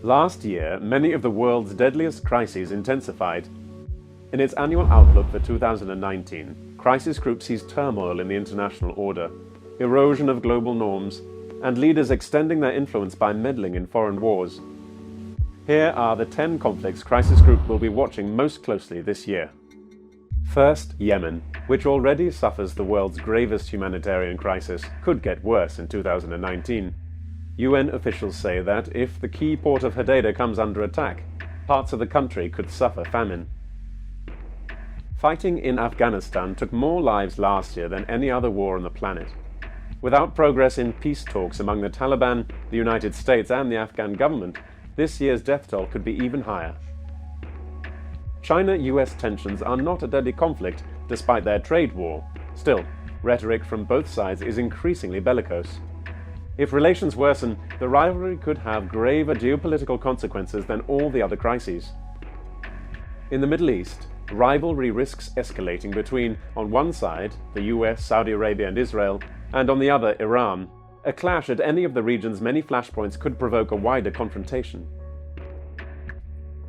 Last year, many of the world's deadliest crises intensified. In its annual outlook for 2019, Crisis Group sees turmoil in the international order, erosion of global norms, and leaders extending their influence by meddling in foreign wars. Here are the 10 conflicts Crisis Group will be watching most closely this year. First, Yemen, which already suffers the world's gravest humanitarian crisis, could get worse in 2019. UN officials say that if the key port of Hodeidah comes under attack, parts of the country could suffer famine. Fighting in Afghanistan took more lives last year than any other war on the planet. Without progress in peace talks among the Taliban, the United States and the Afghan government, this year's death toll could be even higher. China-US tensions are not a deadly conflict despite their trade war. Still, rhetoric from both sides is increasingly bellicose. If relations worsen, the rivalry could have graver geopolitical consequences than all the other crises. In the Middle East, rivalry risks escalating between, on one side, the US, Saudi Arabia and Israel, and on the other, Iran. A clash at any of the region's many flashpoints could provoke a wider confrontation.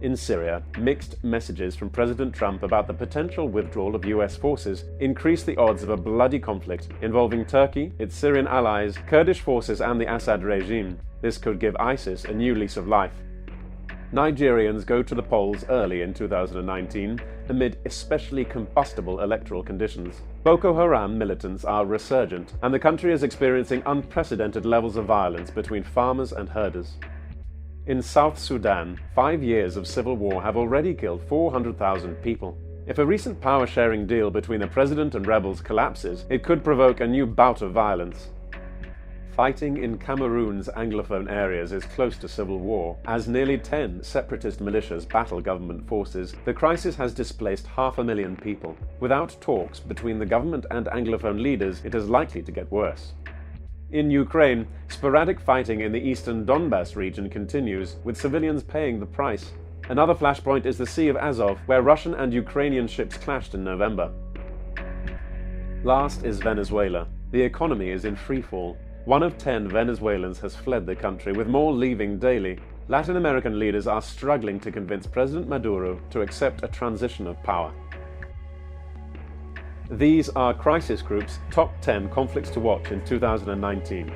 In Syria, mixed messages from President Trump about the potential withdrawal of US forces increase the odds of a bloody conflict involving Turkey, its Syrian allies, Kurdish forces and the Assad regime. This could give ISIS a new lease of life. Nigerians go to the polls early in 2019 amid especially combustible electoral conditions. Boko Haram militants are resurgent, and the country is experiencing unprecedented levels of violence between farmers and herders. In South Sudan, 5 years of civil war have already killed 400,000 people. If a recent power-sharing deal between the president and rebels collapses, it could provoke a new bout of violence. Fighting in Cameroon's Anglophone areas is close to civil war. As nearly 10 separatist militias battle government forces, the crisis has displaced 500,000 people. Without talks between the government and Anglophone leaders, it is likely to get worse. In Ukraine, sporadic fighting in the eastern Donbas region continues, with civilians paying the price. Another flashpoint is the Sea of Azov, where Russian and Ukrainian ships clashed in November. Last is Venezuela. The economy is in freefall. 1 of 10 Venezuelans has fled the country, with more leaving daily. Latin American leaders are struggling to convince President Maduro to accept a transition of power. These are Crisis Group's top 10 conflicts to watch in 2019.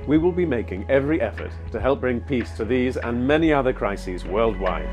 We will be making every effort to help bring peace to these and many other crises worldwide.